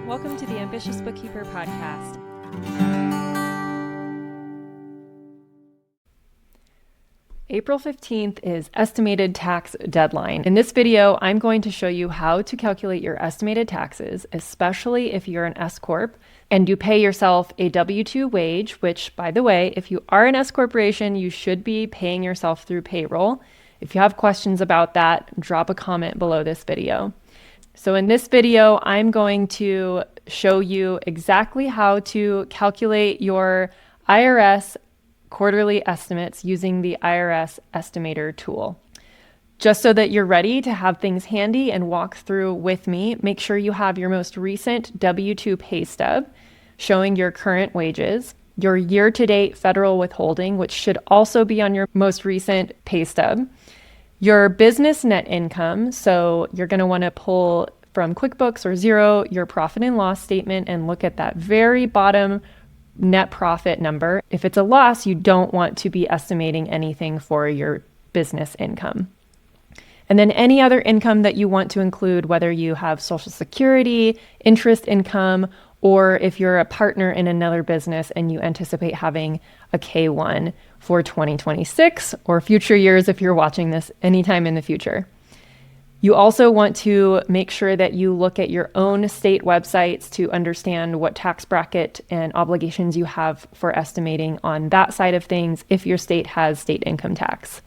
Welcome to the Ambitious Bookkeeper podcast. April 15th is estimated tax deadline. In this video, I'm going to show you how to calculate your estimated taxes, especially if you're an S Corp and you pay yourself a W-2 wage, which, by the way, if you are an S Corporation, you should be paying yourself through payroll. If you have questions about that, drop a comment below this video. So in this video, I'm going to show you exactly how to calculate your IRS quarterly estimates using the IRS Estimator tool. Just so that you're ready to have things handy and walk through with me, make sure you have your most recent W-2 pay stub showing your current wages, your year-to-date federal withholding, which should also be on your most recent pay stub, your business net income, so you're going to want to pull from QuickBooks or Xero your profit and loss statement and look at that very bottom net profit number. If it's a loss, you don't want to be estimating anything for your business income. And then any other income that you want to include, whether you have Social Security, interest income, or if you're a partner in another business and you anticipate having a K-1 for 2026 or future years if you're watching this anytime in the future. You also want to make sure that you look at your own state websites to understand what tax bracket and obligations you have for estimating on that side of things if your state has state income tax.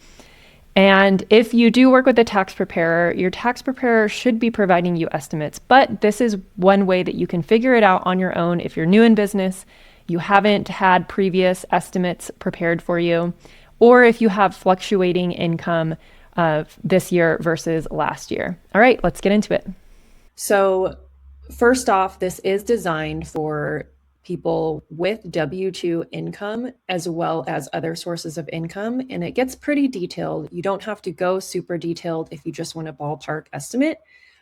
And if you do work with a tax preparer, your tax preparer should be providing you estimates, but this is one way that you can figure it out on your own if you're new in business, you haven't had previous estimates prepared for you, or if you have fluctuating income this year versus last year. All right, let's get into it. So first off, this is designed for people with W-2 income as well as other sources of income, and it gets pretty detailed. You don't have to go super detailed if you just want a ballpark estimate,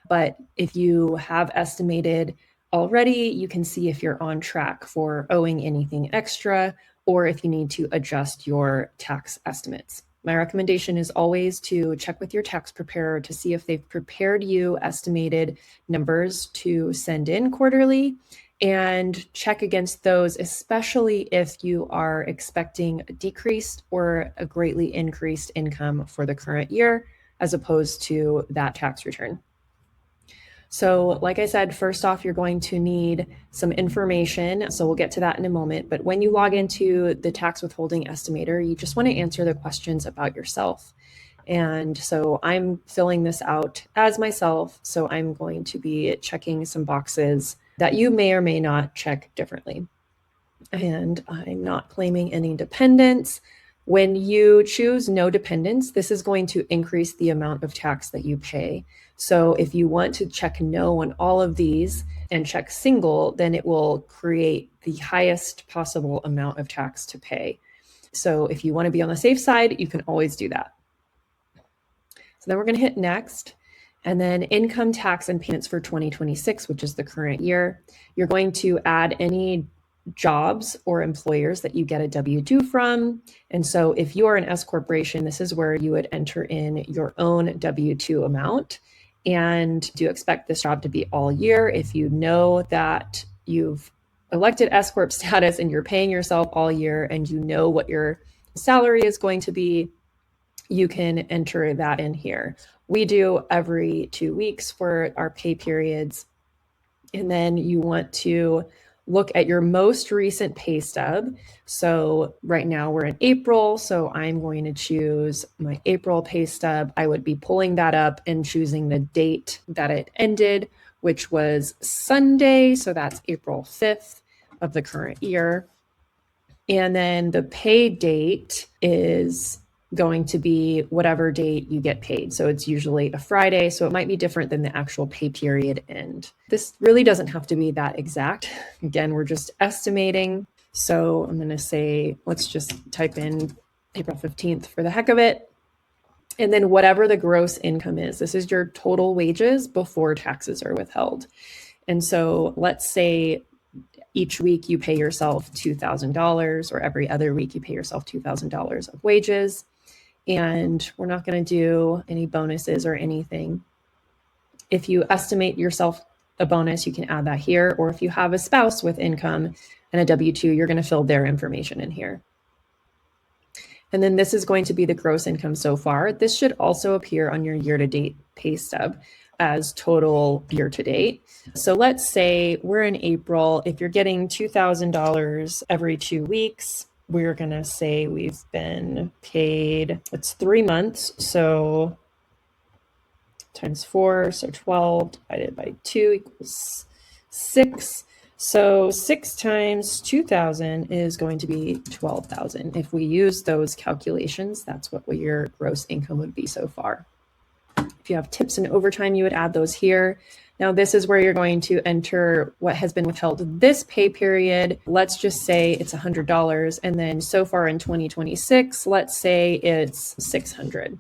but if you have estimated already, you can see if you're on track for owing anything extra or if you need to adjust your tax estimates. My recommendation is always to check with your tax preparer to see if they've prepared you estimated numbers to send in quarterly and check against those, especially if you are expecting a decreased or a greatly increased income for the current year, as opposed to that tax return. So like I said, first off, you're going to need some information. So we'll get to that in a moment. But when you log into the Tax Withholding Estimator, you just want to answer the questions about yourself. And so I'm filling this out as myself. So I'm going to be checking some boxes that you may or may not check differently. And I'm not claiming any dependents. When you choose no dependents, this is going to increase the amount of tax that you pay. So if you want to check no on all of these and check single, then it will create the highest possible amount of tax to pay. So if you want to be on the safe side, you can always do that. So then we're going to hit next. And then income tax and payments for 2026, which is the current year. You're going to add any jobs or employers that you get a W-2 from. And so if you're an S corporation, this is where you would enter in your own W-2 amount. And do expect this job to be all year. If you know that you've elected S Corp status and you're paying yourself all year and you know what your salary is going to be, you can enter that in here. We do every 2 weeks for our pay periods. And then you want to look at your most recent pay stub. So right now we're in April, so I'm going to choose my April pay stub. I would be pulling that up and choosing the date that it ended, which was Sunday. So that's April 5th of the current year. And then the pay date is going to be whatever date you get paid. So it's usually a Friday, so it might be different than the actual pay period end. This really doesn't have to be that exact. Again, we're just estimating. So I'm going to say, let's just type in April 15th for the heck of it. And then whatever the gross income is, this is your total wages before taxes are withheld. And so let's say each week you pay yourself $2,000 or every other week you pay yourself $2,000 of wages. And we're not going to do any bonuses or anything. If you estimate yourself a bonus, you can add that here. Or if you have a spouse with income and a W-2, you're going to fill their information in here. And then this is going to be the gross income so far. This should also appear on your year-to-date pay stub as total year-to-date. So let's say we're in April. If you're getting $2,000 every 2 weeks, we're going to say we've been paid, it's 3 months. So times 4, so 12 divided by 2 equals 6. So 6 times 2,000 is going to be 12,000. If we use those calculations, that's what your gross income would be so far. If you have tips and overtime, you would add those here. Now this is where you're going to enter what has been withheld this pay period. Let's just say it's $100. And then so far in 2026, let's say it's $600.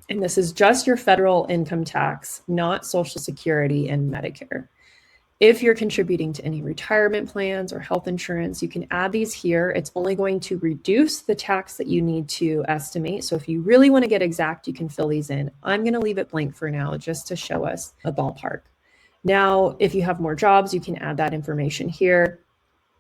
And this is just your federal income tax, not Social Security and Medicare. If you're contributing to any retirement plans or health insurance, you can add these here. It's only going to reduce the tax that you need to estimate. So if you really want to get exact, you can fill these in. I'm going to leave it blank for now just to show us a ballpark. Now, if you have more jobs, you can add that information here.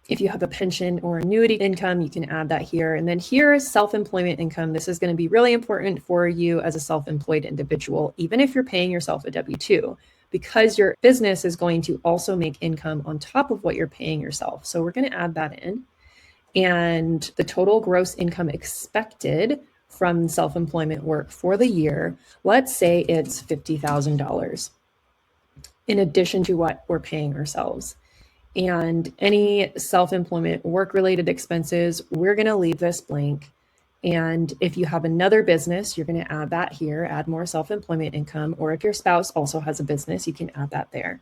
If you have a pension or annuity income, you can add that here. And then here is self-employment income. This is going to be really important for you as a self-employed individual, even if you're paying yourself a W-2. Because your business is going to also make income on top of what you're paying yourself. So we're going to add that in. And the total gross income expected from self-employment work for the year, let's say it's $50,000 in addition to what we're paying ourselves. And any self-employment work-related expenses, we're going to leave this blank. And if you have another business, you're going to add that here, add more self-employment income. Or if your spouse also has a business, you can add that there.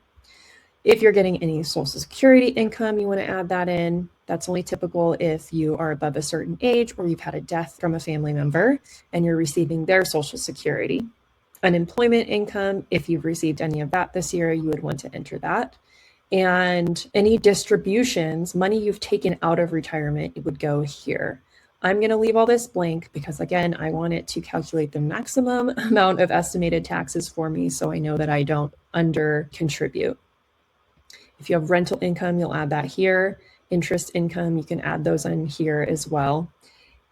If you're getting any Social Security income, you want to add that in. That's only typical if you are above a certain age or you've had a death from a family member and you're receiving their Social Security. Unemployment income, if you've received any of that this year, you would want to enter that. And any distributions, money you've taken out of retirement, it would go here. I'm going to leave all this blank because, again, I want it to calculate the maximum amount of estimated taxes for me so I know that I don't under contribute. If you have rental income, you'll add that here. Interest income, you can add those in here as well.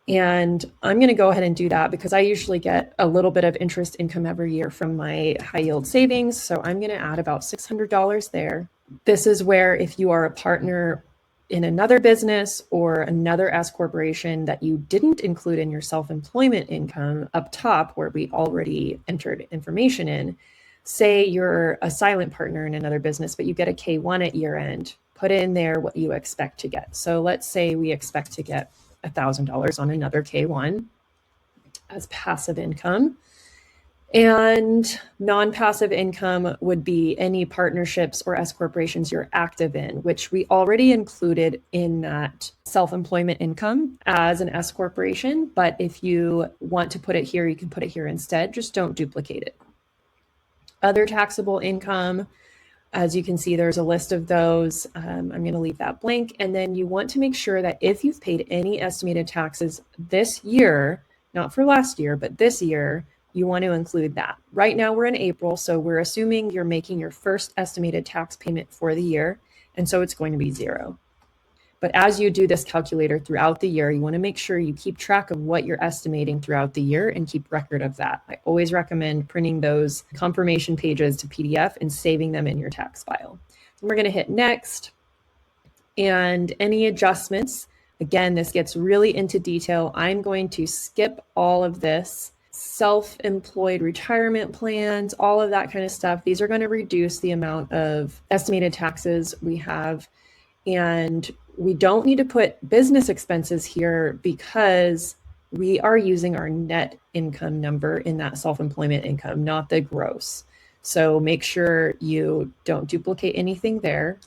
And I'm going to go ahead and do that because I usually get a little bit of interest income every year from my high yield savings. So I'm going to add about $600 there. This is where if you are a partner in another business or another S corporation that you didn't include in your self-employment income up top where we already entered information in, say you're a silent partner in another business, but you get a K-1 at year end, put in there what you expect to get. So let's say we expect to get $1,000 on another K-1 as passive income. And non-passive income would be any partnerships or S corporations you're active in, which we already included in that self-employment income as an S corporation. But if you want to put it here, you can put it here instead. Just don't duplicate it. Other taxable income, as you can see, there's a list of those. I'm going to leave that blank. And then you want to make sure that if you've paid any estimated taxes this year, not for last year, but this year, you want to include that. Right now we're in April, so we're assuming you're making your first estimated tax payment for the year, and so it's going to be 0. But as you do this calculator throughout the year, you want to make sure you keep track of what you're estimating throughout the year and keep record of that. I always recommend printing those confirmation pages to PDF and saving them in your tax file. And we're going to hit next. And any adjustments, again, this gets really into detail. I'm going to skip all of this. Self-employed retirement plans, all of that kind of stuff. These are going to reduce the amount of estimated taxes we have. And we don't need to put business expenses here because we are using our net income number in that self-employment income, not the gross. So make sure you don't duplicate anything there.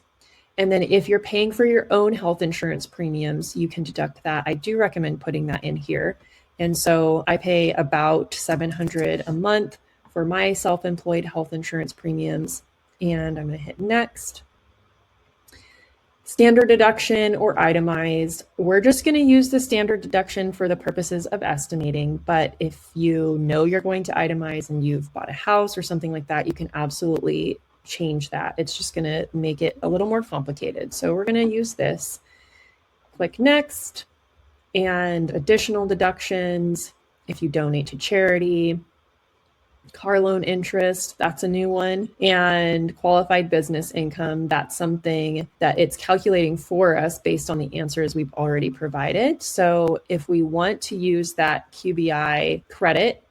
And then if you're paying for your own health insurance premiums, you can deduct that. I do recommend putting that in here. And so I pay about $700 a month for my self-employed health insurance premiums. And I'm going to hit next. Standard deduction or itemized. We're just going to use the standard deduction for the purposes of estimating. But if you know you're going to itemize and you've bought a house or something like that, you can absolutely change that. It's just going to make it a little more complicated. So we're going to use this. Click next, and additional deductions if you donate to charity, car loan interest, that's a new one, and qualified business income. That's something that it's calculating for us based on the answers we've already provided. So if we want to use that QBI credit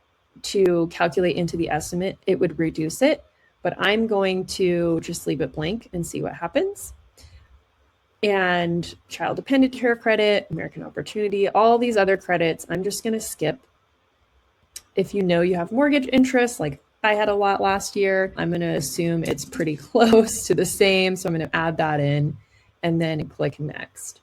to calculate into the estimate, it would reduce it, but I'm going to just leave it blank and see what happens. And child dependent care credit, American Opportunity, all these other credits, I'm just going to skip. If you know you have mortgage interest, like I had a lot last year, I'm going to assume it's pretty close to the same. So I'm going to add that in and then click next.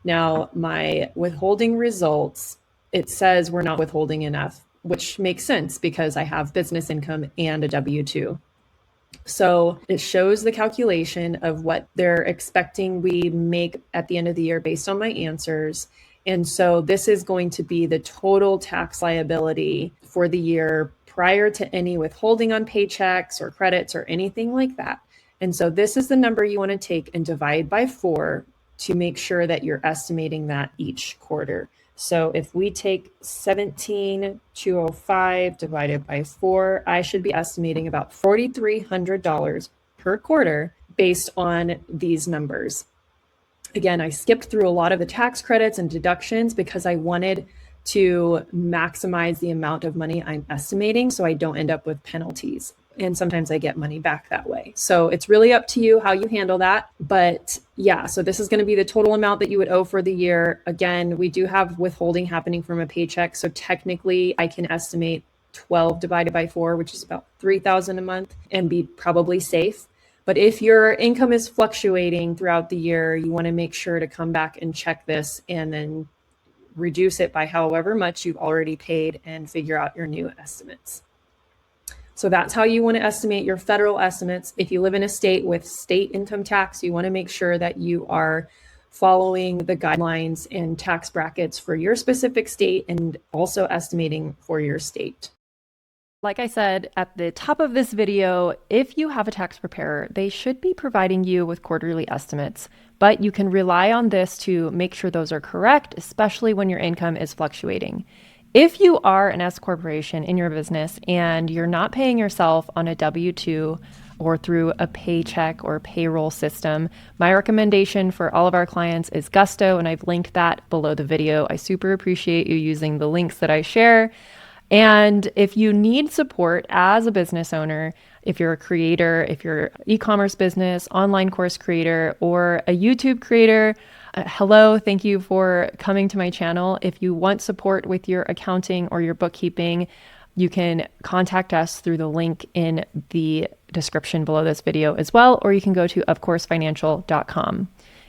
Now, my withholding results, it says we're not withholding enough, which makes sense because I have business income and a W-2. So it shows the calculation of what they're expecting we make at the end of the year based on my answers. And so this is going to be the total tax liability for the year prior to any withholding on paychecks or credits or anything like that. And so this is the number you want to take and divide by 4 to make sure that you're estimating that each quarter. So if we take 17,205 divided by 4, I should be estimating about $4,300 per quarter based on these numbers. Again, I skipped through a lot of the tax credits and deductions because I wanted to maximize the amount of money I'm estimating so I don't end up with penalties. And sometimes I get money back that way. So it's really up to you how you handle that. But yeah, so this is going to be the total amount that you would owe for the year. Again, we do have withholding happening from a paycheck. So technically I can estimate 12 divided by 4, which is about $3,000 a month, and be probably safe. But if your income is fluctuating throughout the year, you want to make sure to come back and check this and then reduce it by however much you've already paid and figure out your new estimates. So that's how you want to estimate your federal estimates. If you live in a state with state income tax, you want to make sure that you are following the guidelines and tax brackets for your specific state and also estimating for your state. Like I said at the top of this video, if you have a tax preparer, they should be providing you with quarterly estimates, but you can rely on this to make sure those are correct, especially when your income is fluctuating. If you are an S corporation in your business and you're not paying yourself on a W-2 or through a paycheck or payroll system, my recommendation for all of our clients is Gusto, and I've linked that below the video. I super appreciate you using the links that I share. And if you need support as a business owner, if you're a creator, if you're e-commerce business, online course creator, or a YouTube creator, hello, thank you for coming to my channel. If you want support with your accounting or your bookkeeping, you can contact us through the link in the description below this video as well, or you can go to ofcoursefinancial.com.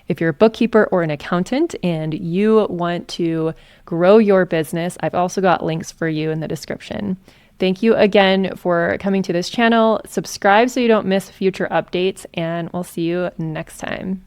If you're a bookkeeper or an accountant and you want to grow your business, I've also got links for you in the description. Thank you again for coming to this channel. Subscribe so you don't miss future updates, and we'll see you next time.